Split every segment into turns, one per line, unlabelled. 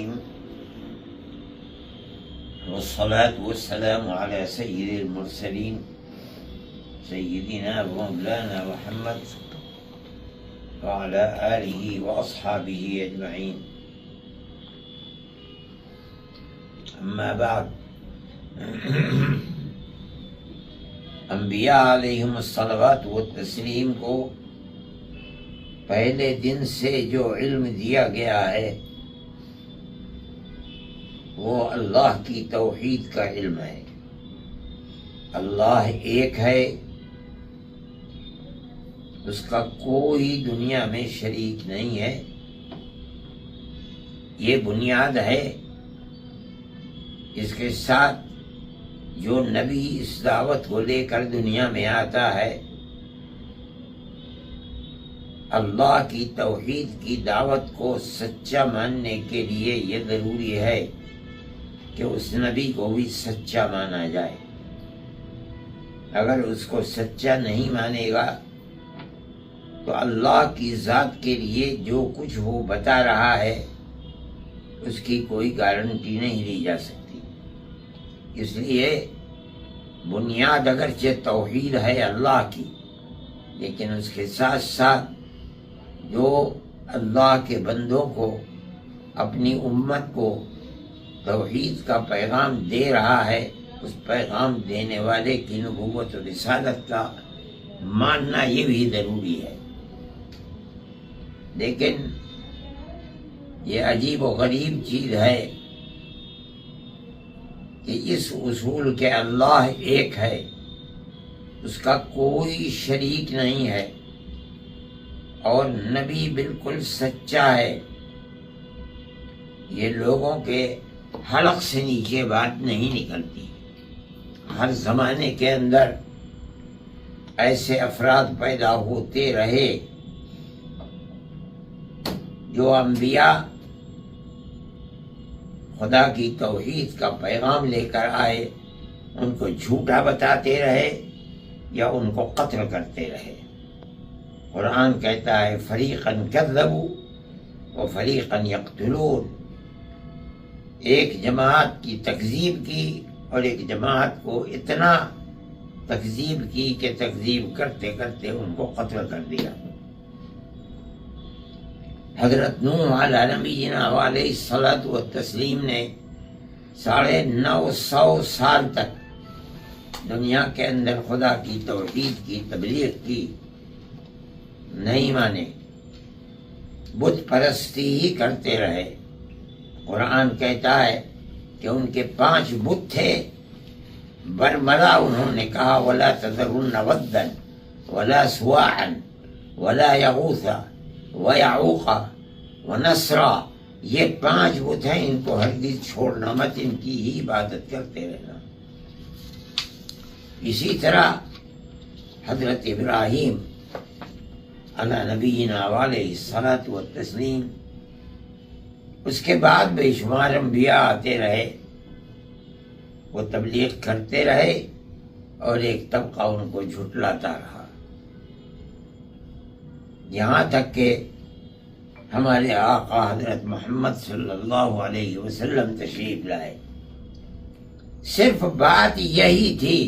الرحيم والصلاة والسلام على سيد المرسلين سيدنا ومولانا محمد وعلى آله وأصحابه أجمعين. أما بعد، انبیاء علیہم الصلوات والتسلیم کو پہلے دن سے جو علم دیا گیا ہے وہ اللہ کی توحید کا علم ہے. اللہ ایک ہے، اس کا کوئی دنیا میں شریک نہیں ہے. یہ بنیاد ہے. اس کے ساتھ جو نبی اس دعوت کو لے کر دنیا میں آتا ہے، اللہ کی توحید کی دعوت کو سچا ماننے کے لیے یہ ضروری ہے کہ اس نبی کو بھی سچا مانا جائے. اگر اس کو سچا نہیں مانے گا تو اللہ کی ذات کے لیے جو کچھ وہ بتا رہا ہے اس کی کوئی گارنٹی نہیں لی جا سکتی. اس لیے بنیاد اگرچہ توحید ہے اللہ کی، لیکن اس کے ساتھ ساتھ جو اللہ کے بندوں کو، اپنی امت کو توحید کا پیغام دے رہا ہے، اس پیغام دینے والے کی نبوت و رسالت کا ماننا یہ بھی ضروری ہے. لیکن یہ عجیب و غریب چیز ہے کہ اس اصول کے اللہ ایک ہے، اس کا کوئی شریک نہیں ہے، اور نبی بالکل سچا ہے. یہ لوگوں کے حلق سے نیچے بات نہیں نکلتی. ہر زمانے کے اندر ایسے افراد پیدا ہوتے رہے جو انبیاء خدا کی توحید کا پیغام لے کر آئے، ان کو جھوٹا بتاتے رہے یا ان کو قتل کرتے رہے. قرآن کہتا ہے فریقاً کذبوا وفریقاً یقتلون. ایک جماعت کی تکذیب کی اور ایک جماعت کو اتنا تکذیب کی کہ تکذیب کرتے کرتے ان کو قتل کر دیا. حضرت نوح علیہ نبینا علیہ الصلاۃ والتسلیم نے 950 سال تک دنیا کے اندر خدا کی توحید کی تبلیغ کی، نہیں مانے، بت پرستی ہی کرتے رہے. قرآن کہتا ہے کہ ان کے 5 بت تھے. برملا انہوں نے کہا ولا تذرن ودا ولا سواعا ولا یغوث ویعوق ونسرا. یہ 5 بت ہیں، ان کو ہرگز چھوڑنا مت، ان کی ہی عبادت کرتے رہنا. اسی طرح حضرت ابراہیم علی نبینا علیہ الصلاۃ والتسلیم، اس کے بعد بے شمار انبیاء آتے رہے، وہ تبلیغ کرتے رہے اور ایک طبقہ ان کو جھٹلاتا رہا، یہاں تک کہ ہمارے آقا حضرت محمد صلی اللہ علیہ وسلم تشریف لائے. صرف بات یہی تھی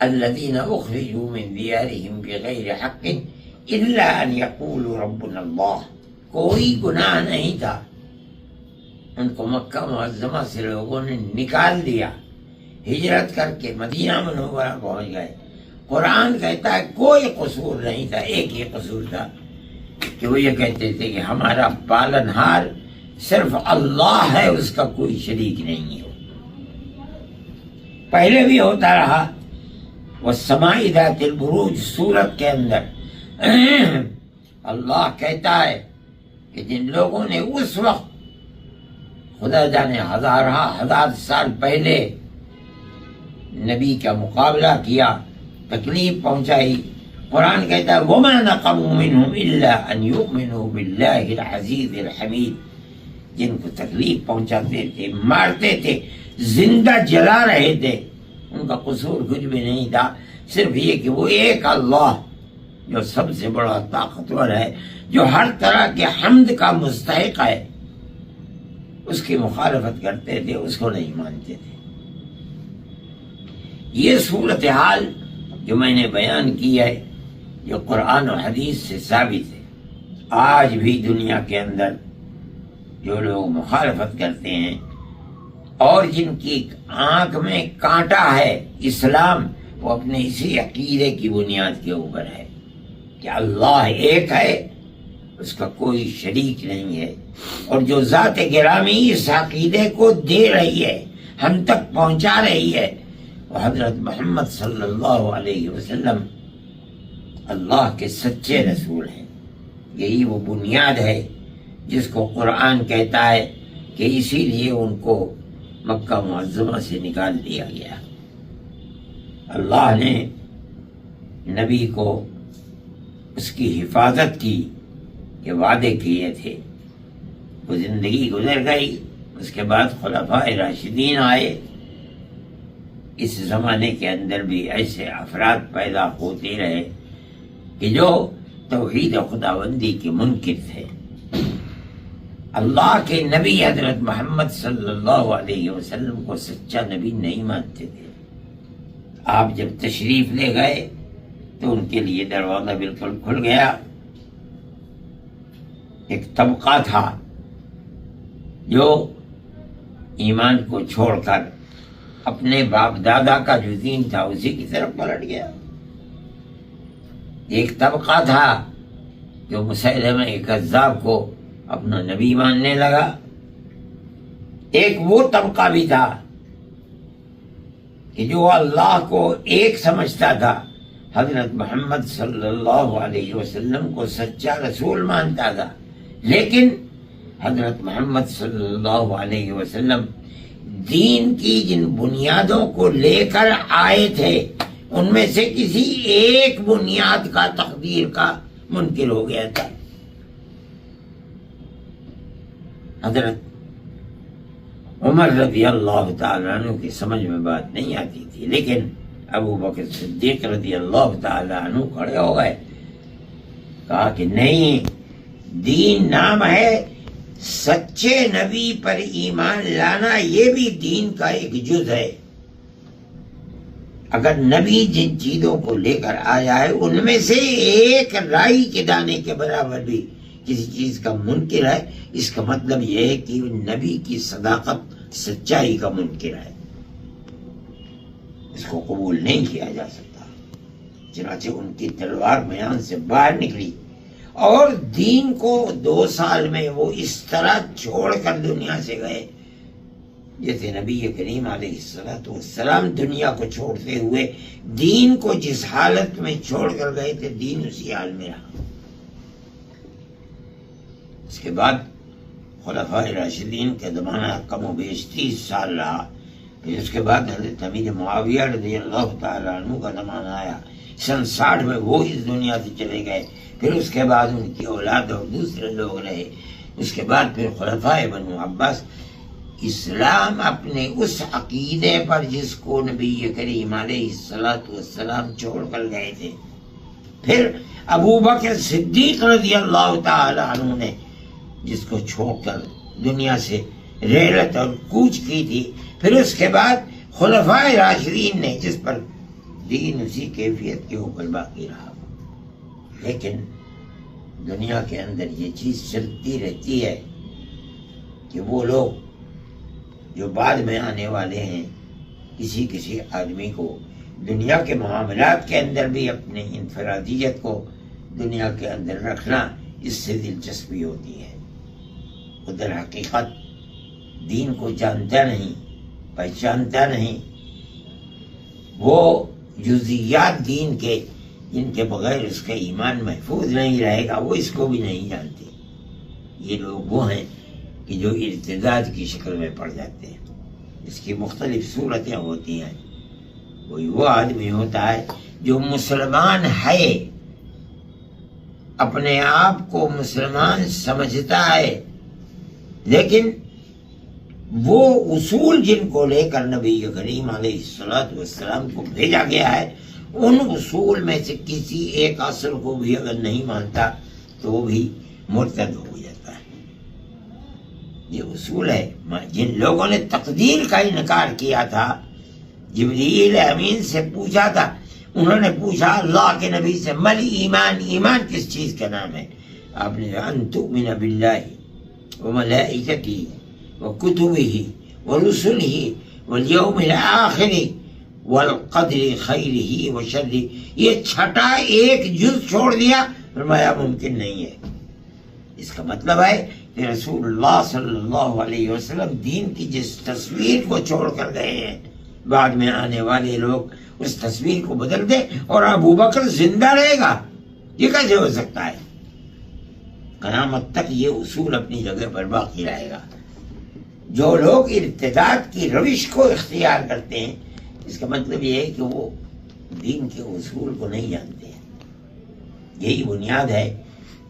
الذین اخرجوا من دیارہم بغیر حق الا ان یقولوا ربنا اللہ. کوئی گناہ نہیں تھا. ان کو مکہ معظمہ سے لوگوں نے نکال دیا، ہجرت کر کے مدینہ منورہ پہنچ گئے. قرآن کہتا ہے کوئی قصور نہیں تھا، ایک ہی قصور تھا کہ وہ یہ کہتے تھے کہ ہمارا پالنہار صرف اللہ ہے، اس کا کوئی شریک نہیں ہے. پہلے بھی ہوتا رہا. والسماء ذات البروج سورت کے اندر اللہ کہتا ہے کہ جن لوگوں نے اس وقت خدا جانے ہزار سال پہلے نبی کا مقابلہ کیا، تکلیف پہنچائی، قرآن کہتا ہے وَمَا نَقَمُوا مِنْهُمْ إِلَّا أَنْ يُؤْمِنُوا بِاللَّهِ الْعَزِيزِ الْحَمِيدِ. جن کو تکلیف پہنچاتے تھے، مارتے تھے، زندہ جلا رہے تھے، ان کا قصور کچھ بھی نہیں تھا، صرف یہ کہ وہ ایک اللہ جو سب سے بڑا طاقتور ہے، جو ہر طرح کے حمد کا مستحق ہے، اس کی مخالفت کرتے تھے، اس کو نہیں مانتے تھے۔ یہ صورتحال جو میں نے بیان کی ہے، جو قرآن و حدیث سے ثابت ہے۔ آج بھی دنیا کے اندر جو لوگ مخالفت کرتے ہیں اور جن کی آنکھ میں کانٹا ہے اسلام، وہ اپنے اسی عقیدے کی بنیاد کے اوپر ہے کہ اللہ ایک ہے، اس کا کوئی شریک نہیں ہے، اور جو ذات گرامی اس عقیدے کو دے رہی ہے، ہم تک پہنچا رہی ہے، وہ حضرت محمد صلی اللہ علیہ وسلم اللہ کے سچے رسول ہیں۔ یہی وہ بنیاد ہے جس کو قرآن کہتا ہے کہ اسی لیے ان کو مکہ معظمہ سے نکال دیا گیا۔ اللہ نے نبی کو اس کی حفاظت کی کہ وعدے کیے تھے، وہ زندگی گزر گئی، اس کے بعد خلفائے راشدین آئے۔ اس زمانے کے اندر بھی ایسے افراد پیدا ہوتے رہے کہ جو توحید و خداوندی کے منکر تھے، اللہ کے نبی حضرت محمد صلی اللہ علیہ وسلم کو سچا نبی نہیں مانتے تھے۔ آپ جب تشریف لے گئے تو ان کے لیے دروازہ بالکل کھل گیا۔ ایک طبقہ تھا جو ایمان کو چھوڑ کر اپنے باپ دادا کا جو دین تھا اسی کی طرف پلٹ گیا۔ ایک طبقہ تھا جو مسیلمہ کذاب کو اپنا نبی ماننے لگا۔ ایک وہ طبقہ بھی تھا کہ جو اللہ کو ایک سمجھتا تھا، حضرت محمد صلی اللہ علیہ وسلم کو سچا رسول مانتا تھا، لیکن حضرت محمد صلی اللہ علیہ وسلم دین کی جن بنیادوں کو لے کر آئے تھے ان میں سے کسی ایک بنیاد کا تقدیر کا منکر ہو گیا تھا۔ حضرت عمر رضی اللہ تعالیٰ عنہ کی سمجھ میں بات نہیں آتی تھی، لیکن ابو بکر صدیق رضی اللہ تعالیٰ عنہ کھڑے ہو گئے، کہا کہ نہیں، دین نام ہے، سچے نبی پر ایمان لانا یہ بھی دین کا ایک جز ہے۔ اگر نبی جن چیزوں کو لے کر آیا ہے ان میں سے ایک رائی کے دانے کے برابر بھی کسی چیز کا منکر ہے، اس کا مطلب یہ ہے کہ نبی کی صداقت سچائی کا منکر ہے، اس کو قبول نہیں کیا جا سکتا۔ چنانچہ ان کی تلوار میان سے باہر نکلی اور دین کو 2 سال میں وہ اس طرح چھوڑ کر دنیا سے گئے جیسے نبی کریم علیہ السلام دنیا کو چھوڑتے ہوئے دین کو جس حالت میں چھوڑ کر گئے تھے، دین اسی حال میں رہا۔ اس کے بعد خلفائے راشدین کے زمانہ کم و بیش 30 سال رہا۔ پھر اس کے بعد حضرت امیر معاویہ رضی اللہ تعالیٰ عنہ کا زمانہ آیا، سن 60 میں وہ اس دنیا سے چلے گئے۔ پھر اس کے بعد ان کی اولاد اور دوسرے لوگ رہے۔ اس کے بعد پھر خلفائے بنو عباس۔ اسلام اپنے اس عقیدے پر جس کو نبی کریم علیہ السلام چھوڑ کر گئے تھے، پھر ابو بکر صدیق رضی اللہ تعالی عنہ نے جس کو چھوڑ کر دنیا سے رحلت اور کوچ کی تھی، پھر اس کے بعد خلفائے راشدین نے جس پر دین اسی کیفیت کے اوپر باقی رہا۔ لیکن دنیا کے اندر یہ چیز چلتی رہتی ہے کہ وہ لوگ جو بعد میں آنے والے ہیں، کسی آدمی کو دنیا کے معاملات کے اندر بھی اپنی انفرادیت کو دنیا کے اندر رکھنا، اس سے دلچسپی ہوتی ہے۔ وہ در حقیقت دین کو جانتا نہیں، پہچانتا نہیں، وہ جزیات دین کے جن کے بغیر اس کا ایمان محفوظ نہیں رہے گا، وہ اس کو بھی نہیں جانتے۔ یہ لوگ وہ ہیں کہ جو ارتداد کی شکل میں پڑ جاتے ہیں۔ اس کی مختلف صورتیں ہوتی ہیں۔ کوئی وہ آدمی ہوتا ہے جو مسلمان ہے، اپنے آپ کو مسلمان سمجھتا ہے، لیکن وہ اصول جن کو لے کر نبی کریم علیہ السلام کو بھیجا گیا ہے ان اصول میں سے کسی ایک اصل کو بھی اگر نہیں مانتا تو وہ بھی مرتد ہو جاتا ہے۔ یہ اصول ہے۔ جن لوگوں نے تقدیر کا انکار کیا تھا، جبریل امین سے پوچھا تھا، انہوں نے پوچھا اللہ کے نبی سے مل ایمان، ایمان کس چیز کا نام ہے؟ آپ نے کہا ان تؤمن باللہ وملائکتہ وکتبہ ورسلہ والیوم الآخر والقدر خیرہ وشرہ۔ یہ چھٹا ایک جز چھوڑ دیا، فرمایا ممکن نہیں ہے۔ اس کا مطلب ہے کہ رسول اللہ صلی اللہ علیہ وسلم دین کی جس تصویر کو چھوڑ کر گئے ہیں، بعد میں آنے والے لوگ اس تصویر کو بدل دیں اور ابو بکر زندہ رہے گا، یہ کیسے ہو سکتا ہے؟ قیامت تک یہ اصول اپنی جگہ پر باقی رہے گا۔ جو لوگ ارتداد کی روش کو اختیار کرتے ہیں، اس کا مطلب یہ ہے کہ وہ دین کے اصول کو نہیں جانتے ہیں۔ یہی بنیاد ہے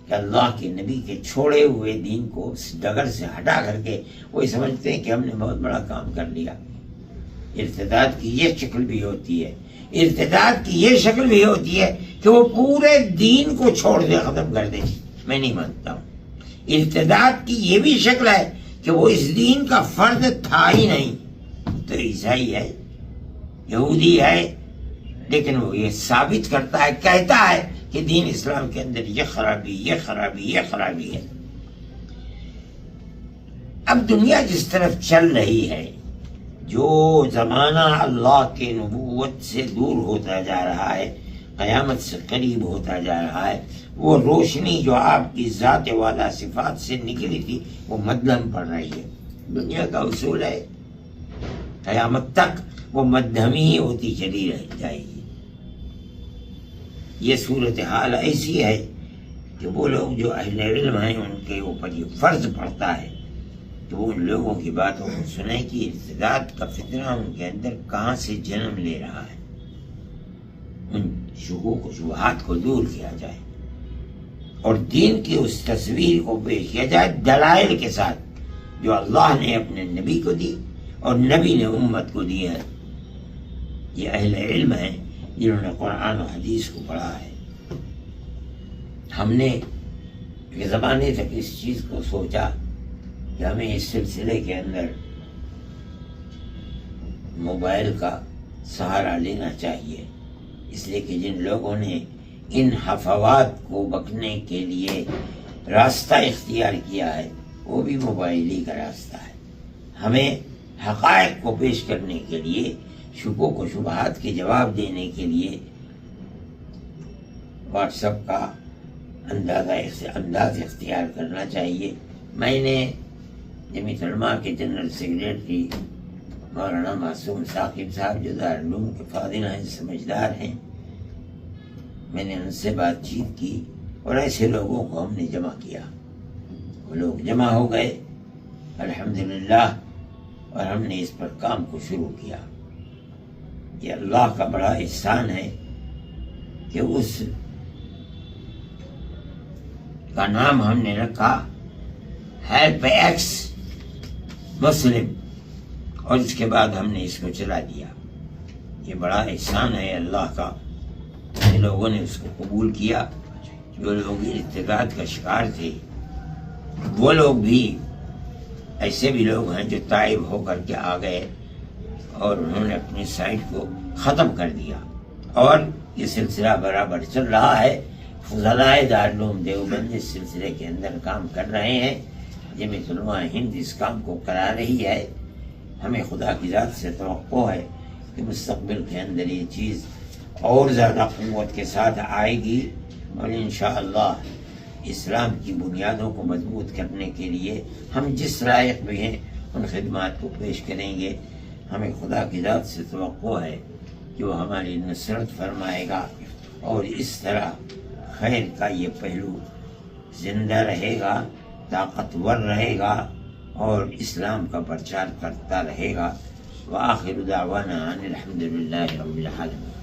کہ اللہ کے نبی کے چھوڑے ہوئے دین کو اس ڈگر سے ہٹا کر کے وہی سمجھتے ہیں کہ ہم نے بہت بڑا کام کر لیا۔ ارتداد کی یہ شکل بھی ہوتی ہے، ارتداد کی یہ شکل بھی ہوتی ہے کہ وہ پورے دین کو چھوڑ دے، ختم کر دے۔ میں نہیں مانتا ہوں۔ ارتداد کی یہ بھی شکل ہے کہ وہ اس دین کا فرد تھا ہی نہیں، تو عیسائی ہے، یہودی ہے، لیکن وہ یہ ثابت کرتا ہے، کہتا ہے کہ دین اسلام کے اندر یہ خرابی، یہ خرابی، یہ خرابی ہے۔ اب دنیا جس طرف چل رہی ہے، جو زمانہ اللہ کے نبوت سے دور ہوتا جا رہا ہے، قیامت سے قریب ہوتا جا رہا ہے، وہ روشنی جو آپ کی ذات والا صفات سے نکلی تھی وہ مدھم پڑ رہی ہے۔ دنیا کا اصول ہے قیامت تک وہ مدھم ہی ہوتی چلی رہ جائے گی۔ یہ صورتحال ایسی ہے کہ وہ لوگ جو اہل علم ہیں ان کے اوپر یہ فرض پڑتا ہے کہ وہ ان لوگوں کی باتوں کو سنیں کہ ارتداد کا فتنہ ان کے اندر کہاں سے جنم لے رہا ہے، ان شکوک و شبہات کو دور کیا جائے اور دین کی اس تصویر کو پیش کیا جائے دلائل کے ساتھ جو اللہ نے اپنے نبی کو دی اور نبی نے امت کو دی ہے۔ یہ اہل علم ہیں جنہوں نے قرآن و حدیث کو پڑھا ہے۔ ہم نے ایک زمانے تک اس چیز کو سوچا کہ ہمیں اس سلسلے کے اندر موبائل کا سہارا لینا چاہیے، اس لیے کہ جن لوگوں نے ان حفوات کو بکنے کے لیے راستہ اختیار کیا ہے وہ بھی موبائل ہی کا راستہ ہے۔ ہمیں حقائق کو پیش کرنے کے لیے، شکوک و شبہات کے جواب دینے کے لیے واٹس ایپ کا انداز اختیار کرنا چاہیے۔ میں نے جمعیت علماء کے جنرل سیکریٹری مولانا معصوم ثاقب صاحب جو دارالعلوم کے فاضل ہیں، سمجھدار ہیں، میں نے ان سے بات چیت کی اور ایسے لوگوں کو ہم نے جمع کیا۔ وہ لوگ جمع ہو گئے الحمدللہ، اور ہم نے اس پر کام کو شروع کیا۔ یہ اللہ کا بڑا احسان ہے کہ اس کا نام ہم نے رکھا ہیلپ ایکس مسلم، اور اس کے بعد ہم نے اس کو چلا دیا۔ یہ بڑا احسان ہے اللہ کا، جن لوگوں نے اس کو قبول کیا۔ جو لوگ ارتداد کا شکار تھے وہ لوگ بھی، ایسے بھی لوگ ہیں جو تائب ہو کر کے آ گئے اور انہوں نے اپنی سائٹ کو ختم کر دیا، اور یہ سلسلہ برابر چل رہا ہے۔ فضلائے دارالعلوم دیوبند اس سلسلے کے اندر کام کر رہے ہیں، جمعیت علماء ہند اس کام کو کرا رہی ہے۔ ہمیں خدا کی ذات سے توقع ہے کہ مستقبل کے اندر یہ چیز اور زیادہ قوت کے ساتھ آئے گی، اور انشاءاللہ اسلام کی بنیادوں کو مضبوط کرنے کے لیے ہم جس لائق بھی ہیں ان خدمات کو پیش کریں گے۔ ہمیں خدا کی ذات سے توقع ہے کہ وہ ہماری نصرت فرمائے گا، اور اس طرح خیر کا یہ پہلو زندہ رہے گا، طاقتور رہے گا، اور اسلام کا پرچار کرتا رہے گا۔ وآخر دعوانا ان الحمدللہ رب العالمین۔